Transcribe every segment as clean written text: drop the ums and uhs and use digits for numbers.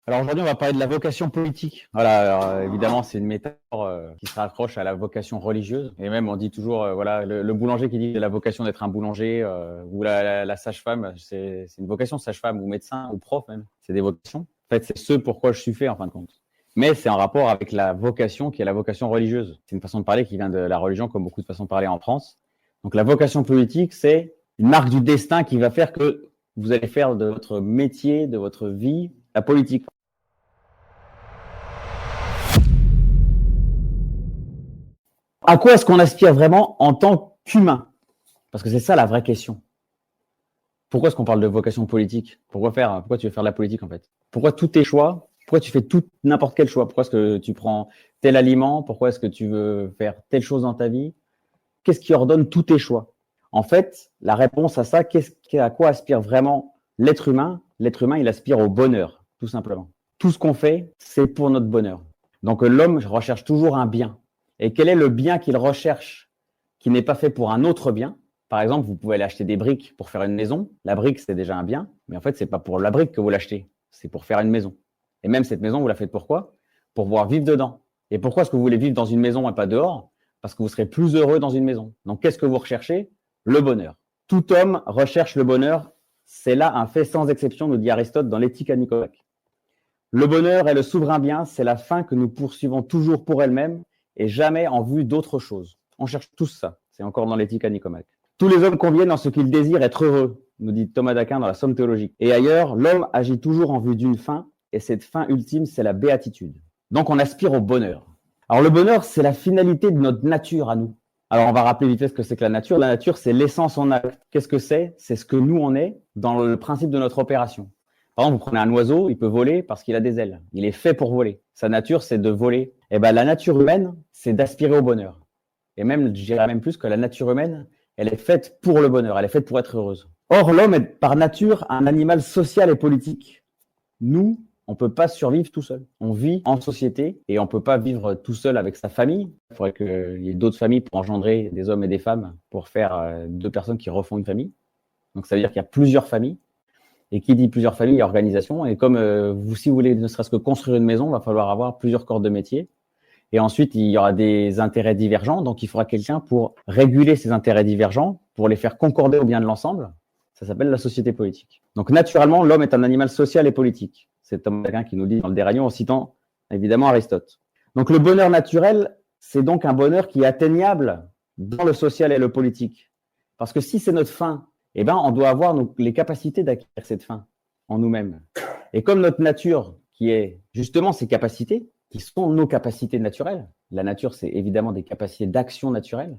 Alors aujourd'hui, on va parler de la vocation politique. Voilà, alors, évidemment, c'est une métaphore qui se raccroche à la vocation religieuse. Et même, on dit toujours, voilà, le boulanger qui dit que la vocation d'être un boulanger, ou la sage-femme, c'est une vocation, sage-femme ou médecin ou prof même. C'est des vocations. En fait, c'est ce pourquoi je suis fait en fin de compte. Mais c'est en rapport avec la vocation qui est la vocation religieuse. C'est une façon de parler qui vient de la religion, comme beaucoup de façons de parler en France. Donc la vocation politique, c'est une marque du destin qui va faire que vous allez faire de votre métier, de votre vie, la politique. À quoi est-ce qu'on aspire vraiment en tant qu'humain? Parce que c'est ça la vraie question. Pourquoi est-ce qu'on parle de vocation politique? Pourquoi tu veux faire de la politique en fait? Pourquoi tous tes choix? Pourquoi tu fais n'importe quel choix? Pourquoi est-ce que tu prends tel aliment? Pourquoi est-ce que tu veux faire telle chose dans ta vie? Qu'est-ce qui ordonne tous tes choix? En fait, la réponse à ça, à quoi aspire vraiment l'être humain? L'être humain, il aspire au bonheur, tout simplement. Tout ce qu'on fait, c'est pour notre bonheur. Donc l'homme recherche toujours un bien. Et quel est le bien qu'il recherche qui n'est pas fait pour un autre bien? Par exemple, vous pouvez aller acheter des briques pour faire une maison. La brique, c'est déjà un bien, mais en fait, c'est pas pour la brique que vous l'achetez, c'est pour faire une maison. Et même cette maison, vous la faites pourquoi? Pour pouvoir vivre dedans. Et pourquoi est-ce que vous voulez vivre dans une maison et pas dehors? Parce que vous serez plus heureux dans une maison. Donc, qu'est-ce que vous recherchez? Le bonheur. Tout homme recherche le bonheur. C'est là un fait sans exception, nous dit Aristote dans l'Éthique à Nicomaque. Le bonheur est le souverain bien, c'est la fin que nous poursuivons toujours pour elle-même et jamais en vue d'autre chose. On cherche tous ça. C'est encore dans l'Éthique à Nicomaque. Tous les hommes conviennent en ce qu'ils désirent être heureux, nous dit Thomas d'Aquin dans la Somme théologique. Et ailleurs, l'homme agit toujours en vue d'une fin, et cette fin ultime, c'est la béatitude. Donc on aspire au bonheur. Alors le bonheur, c'est la finalité de notre nature à nous. Alors on va rappeler vite fait ce que c'est que la nature. La nature, c'est l'essence en acte. Qu'est-ce que c'est? C'est ce que nous on est dans le principe de notre opération. Par exemple, vous prenez un oiseau, il peut voler parce qu'il a des ailes. Il est fait pour voler. Sa nature, c'est de voler. Et ben la nature humaine, c'est d'aspirer au bonheur. Et même, je dirais même plus que la nature humaine, elle est faite pour le bonheur, elle est faite pour être heureuse. Or, l'homme est par nature un animal social et politique. Nous, on ne peut pas survivre tout seul. On vit en société et on ne peut pas vivre tout seul avec sa famille. Il faudrait qu'il y ait d'autres familles pour engendrer des hommes et des femmes pour faire deux personnes qui refont une famille. Donc, ça veut dire qu'il y a plusieurs familles. Et qui dit plusieurs familles, il y a organisation. Et comme si vous voulez ne serait-ce que construire une maison, il va falloir avoir plusieurs corps de métier. Et ensuite, il y aura des intérêts divergents. Donc, il faudra quelqu'un pour réguler ces intérêts divergents, pour les faire concorder au bien de l'ensemble. Ça s'appelle la société politique. Donc, naturellement, l'homme est un animal social et politique. C'est Thomas d'Aquin qui nous dit dans le De Rayons, en citant évidemment Aristote. Donc, le bonheur naturel, c'est donc un bonheur qui est atteignable dans le social et le politique. Parce que si c'est notre fin, eh ben, on doit avoir les capacités d'acquérir cette fin en nous-mêmes. Et comme notre nature, qui est justement ces capacités, qui sont nos capacités naturelles. La nature, c'est évidemment des capacités d'action naturelle.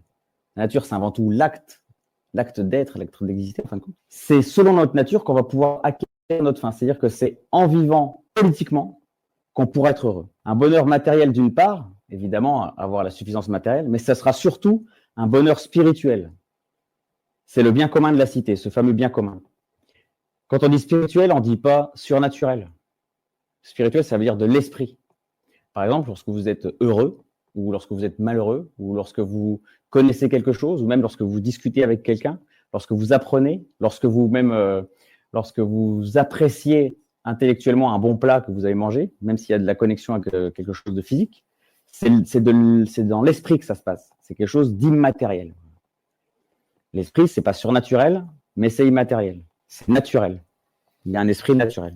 La nature, c'est avant tout l'acte d'être, l'acte d'exister, en fin de compte. C'est selon notre nature qu'on va pouvoir acquérir notre fin. C'est-à-dire que c'est en vivant politiquement qu'on pourra être heureux. Un bonheur matériel d'une part, évidemment, avoir la suffisance matérielle, mais ça sera surtout un bonheur spirituel. C'est le bien commun de la cité, ce fameux bien commun. Quand on dit spirituel, on ne dit pas surnaturel. Spirituel, ça veut dire de l'esprit. Par exemple, lorsque vous êtes heureux, ou lorsque vous êtes malheureux, ou lorsque vous connaissez quelque chose, ou même lorsque vous discutez avec quelqu'un, lorsque vous apprenez, lorsque vous appréciez intellectuellement un bon plat que vous avez mangé, même s'il y a de la connexion avec quelque chose de physique, c'est dans l'esprit que ça se passe. C'est quelque chose d'immatériel. L'esprit, c'est pas surnaturel, mais c'est immatériel. C'est naturel. Il y a un esprit naturel.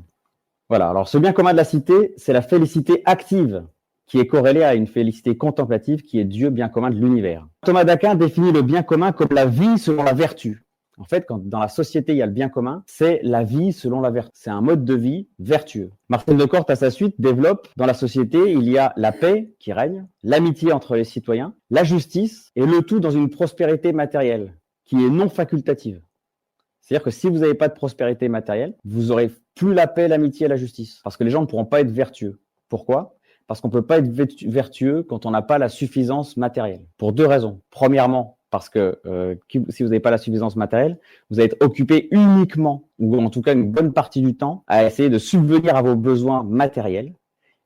Voilà, alors ce bien commun de la cité, c'est la félicité active qui est corrélée à une félicité contemplative qui est Dieu bien commun de l'univers. Thomas d'Aquin définit le bien commun comme la vie selon la vertu. En fait, quand dans la société, il y a le bien commun, c'est la vie selon la vertu. C'est un mode de vie vertueux. Marcel de Corte, à sa suite, développe dans la société, il y a la paix qui règne, l'amitié entre les citoyens, la justice et le tout dans une prospérité matérielle qui est non facultative. C'est-à-dire que si vous n'avez pas de prospérité matérielle, vous aurez plus la paix, l'amitié et la justice. Parce que les gens ne pourront pas être vertueux. Pourquoi? Parce qu'on ne peut pas être vertueux quand on n'a pas la suffisance matérielle. Pour deux raisons. Premièrement, parce que si vous n'avez pas la suffisance matérielle, vous allez être occupé uniquement, ou en tout cas une bonne partie du temps, à essayer de subvenir à vos besoins matériels.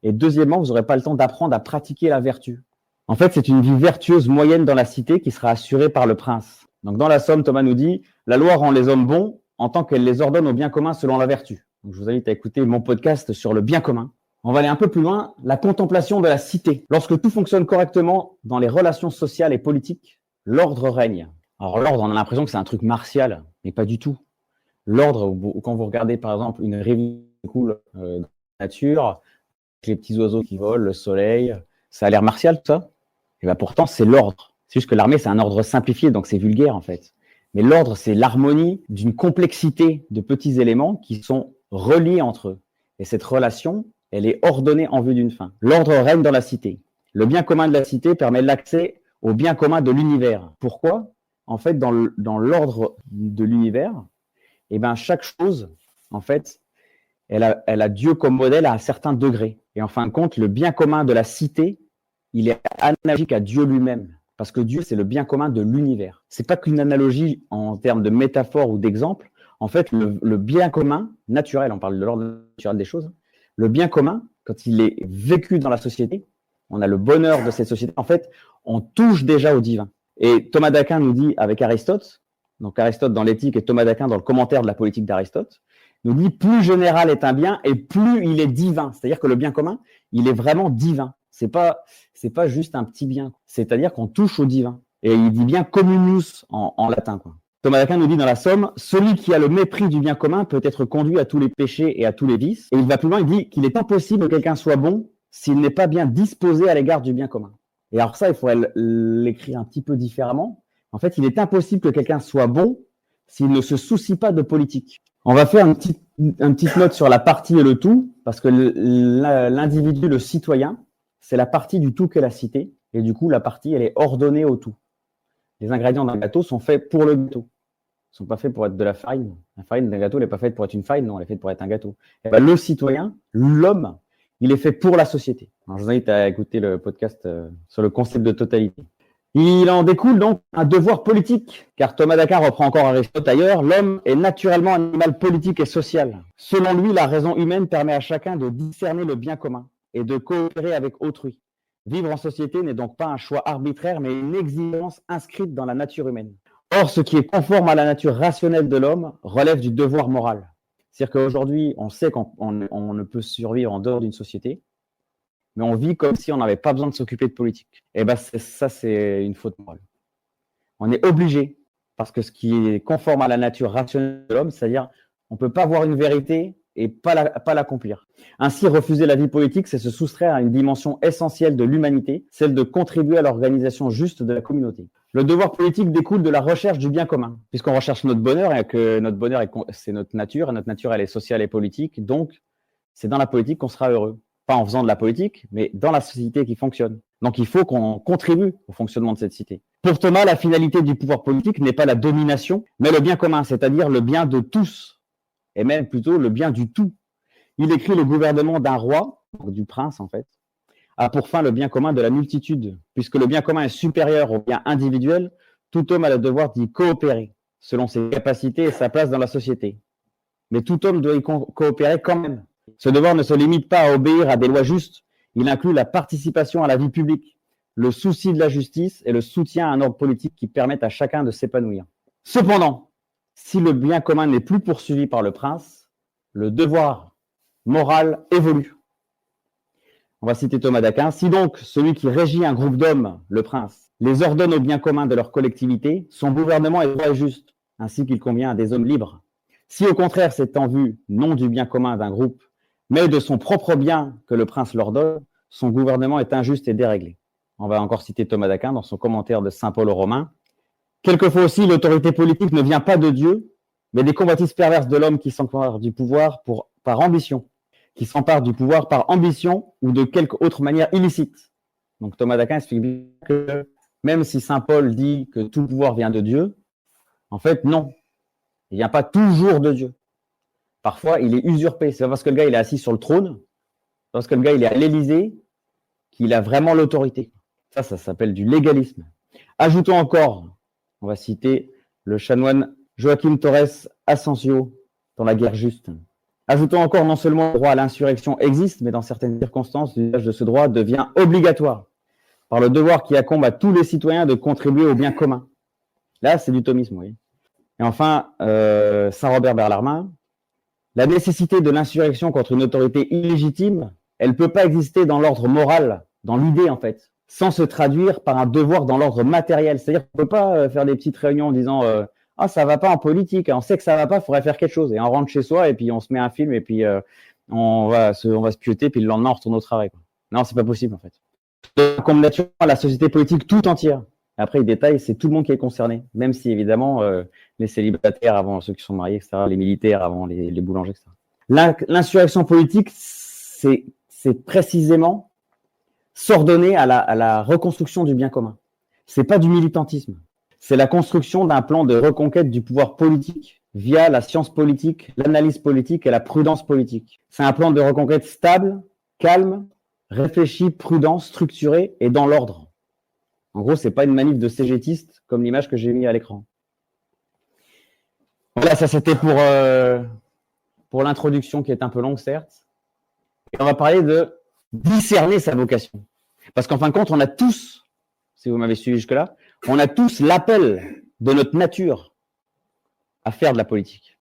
Et deuxièmement, vous n'aurez pas le temps d'apprendre à pratiquer la vertu. En fait, c'est une vie vertueuse moyenne dans la cité qui sera assurée par le prince. Donc dans la Somme, Thomas nous dit « La loi rend les hommes bons en tant qu'elle les ordonne au bien commun selon la vertu. » Donc, je vous invite à écouter mon podcast sur le bien commun. On va aller un peu plus loin, la contemplation de la cité. Lorsque tout fonctionne correctement dans les relations sociales et politiques, l'ordre règne. Alors l'ordre, on a l'impression que c'est un truc martial, mais pas du tout. L'ordre, quand vous regardez par exemple une rivière qui coule dans la nature, les petits oiseaux qui volent, le soleil, ça a l'air martial tout ça. Et bien pourtant, c'est l'ordre. C'est juste que l'armée, c'est un ordre simplifié, donc c'est vulgaire en fait. Mais l'ordre, c'est l'harmonie d'une complexité de petits éléments qui sont reliés entre eux. Et cette relation, elle est ordonnée en vue d'une fin. L'ordre règne dans la cité. Le bien commun de la cité permet l'accès au bien commun de l'univers. Pourquoi ? En fait, dans l'ordre de l'univers, eh ben, chaque chose, en fait, elle a Dieu comme modèle à un certain degré. Et en fin de compte, le bien commun de la cité, il est analogique à Dieu lui-même. Parce que Dieu, c'est le bien commun de l'univers. C'est pas qu'une analogie en termes de métaphore ou d'exemple. En fait, le bien commun naturel, on parle de l'ordre naturel des choses, le bien commun, quand il est vécu dans la société, on a le bonheur de cette société. En fait, on touche déjà au divin. Et Thomas d'Aquin nous dit avec Aristote, donc Aristote dans l'éthique et Thomas d'Aquin dans le commentaire de la politique d'Aristote, nous dit plus général est un bien et plus il est divin. C'est-à-dire que le bien commun, il est vraiment divin. C'est pas juste un petit bien. C'est-à-dire qu'on touche au divin. Et il dit bien communus en latin, quoi. Thomas d'Aquin nous dit dans la Somme, celui qui a le mépris du bien commun peut être conduit à tous les péchés et à tous les vices. Et il va plus loin, il dit qu'il est impossible que quelqu'un soit bon s'il n'est pas bien disposé à l'égard du bien commun. Et alors ça, il faudrait l'écrire un petit peu différemment. En fait, il est impossible que quelqu'un soit bon s'il ne se soucie pas de politique. On va faire une petite note sur la partie et le tout, parce que l'individu, le citoyen, c'est la partie du tout qu'est la cité, et du coup, la partie, elle est ordonnée au tout. Les ingrédients d'un gâteau sont faits pour le gâteau. Ils ne sont pas faits pour être de la farine. La farine d'un gâteau, elle n'est pas faite pour être une farine, non, elle est faite pour être un gâteau. Et ben, le citoyen, l'homme, il est fait pour la société. Alors, je vous invite à écouter le podcast sur le concept de totalité. Il en découle donc un devoir politique, car Thomas d'Aquin reprend encore Aristote ailleurs, l'homme est naturellement un animal politique et social. Selon lui, la raison humaine permet à chacun de discerner le bien commun et de coopérer avec autrui. Vivre en société n'est donc pas un choix arbitraire, mais une exigence inscrite dans la nature humaine. Or, ce qui est conforme à la nature rationnelle de l'homme relève du devoir moral. C'est-à-dire qu'aujourd'hui, on sait qu'on ne peut survivre en dehors d'une société, mais on vit comme si on n'avait pas besoin de s'occuper de politique. Et ben ça, c'est une faute morale. On est obligé, parce que ce qui est conforme à la nature rationnelle de l'homme, c'est-à-dire on ne peut pas voir une vérité et pas l'accomplir. Ainsi, refuser la vie politique, c'est se soustraire à une dimension essentielle de l'humanité, celle de contribuer à l'organisation juste de la communauté. Le devoir politique découle de la recherche du bien commun, puisqu'on recherche notre bonheur et que notre bonheur, c'est notre nature, et notre nature, elle est sociale et politique, donc c'est dans la politique qu'on sera heureux. Pas en faisant de la politique, mais dans la société qui fonctionne. Donc il faut qu'on contribue au fonctionnement de cette cité. Pour Thomas, la finalité du pouvoir politique n'est pas la domination, mais le bien commun, c'est-à-dire le bien de tous, et même plutôt le bien du tout. Il écrit le gouvernement d'un roi, du prince en fait, a pour fin le bien commun de la multitude. Puisque le bien commun est supérieur au bien individuel, tout homme a le devoir d'y coopérer, selon ses capacités et sa place dans la société. Mais tout homme doit y coopérer quand même. Ce devoir ne se limite pas à obéir à des lois justes, il inclut la participation à la vie publique, le souci de la justice et le soutien à un ordre politique qui permettent à chacun de s'épanouir. Cependant, si le bien commun n'est plus poursuivi par le prince, le devoir moral évolue. On va citer Thomas d'Aquin. Si donc celui qui régit un groupe d'hommes, le prince, les ordonne au bien commun de leur collectivité, son gouvernement est droit et juste, ainsi qu'il convient à des hommes libres. Si au contraire c'est en vue non du bien commun d'un groupe, mais de son propre bien que le prince l'ordonne, son gouvernement est injuste et déréglé. On va encore citer Thomas d'Aquin dans son commentaire de Saint Paul aux Romains. Quelquefois aussi, l'autorité politique ne vient pas de Dieu, mais des convoitises perverses de l'homme qui s'empare du pouvoir par ambition, ou de quelque autre manière illicite. Donc Thomas d'Aquin explique bien que même si Saint Paul dit que tout pouvoir vient de Dieu, en fait non, il ne vient pas toujours de Dieu. Parfois, il est usurpé. C'est pas parce que le gars il est assis sur le trône, parce que le gars il est à l'Élysée, qu'il a vraiment l'autorité. Ça s'appelle du légalisme. Ajoutons encore, on va citer le chanoine Joaquim Torres Asensio dans La guerre juste. Ajoutons encore, non seulement le droit à l'insurrection existe, mais dans certaines circonstances, l'usage de ce droit devient obligatoire par le devoir qui incombe à tous les citoyens de contribuer au bien commun. Là, c'est du thomisme, oui. Et enfin, Saint Robert Bellarmine, La nécessité de l'insurrection contre une autorité illégitime, elle ne peut pas exister dans l'ordre moral, dans l'idée en fait, sans se traduire par un devoir dans l'ordre matériel. C'est-à-dire qu'on ne peut pas faire des petites réunions en disant ah, ça va pas en politique, on sait que ça va pas, il faudrait faire quelque chose. Et on rentre chez soi et puis on se met un film et puis on va se pioter, puis le lendemain on retourne au travail. Quoi. Non, c'est pas possible en fait. Comme nature, la société politique tout entière. Après, il détaille, c'est tout le monde qui est concerné, même si évidemment les célibataires avant ceux qui sont mariés, etc., les militaires avant les boulangers, etc. L'insurrection politique, c'est précisément s'ordonner à la reconstruction du bien commun. C'est pas du militantisme. C'est la construction d'un plan de reconquête du pouvoir politique via la science politique, l'analyse politique et la prudence politique. C'est un plan de reconquête stable, calme, réfléchi, prudent, structuré et dans l'ordre. En gros, c'est pas une manif de cégétistes comme l'image que j'ai mis à l'écran. Voilà, ça c'était pour l'introduction qui est un peu longue, certes. Et on va parler de discerner sa vocation. Parce qu'en fin de compte, on a tous, si vous m'avez suivi jusque-là, on a tous l'appel de notre nature à faire de la politique.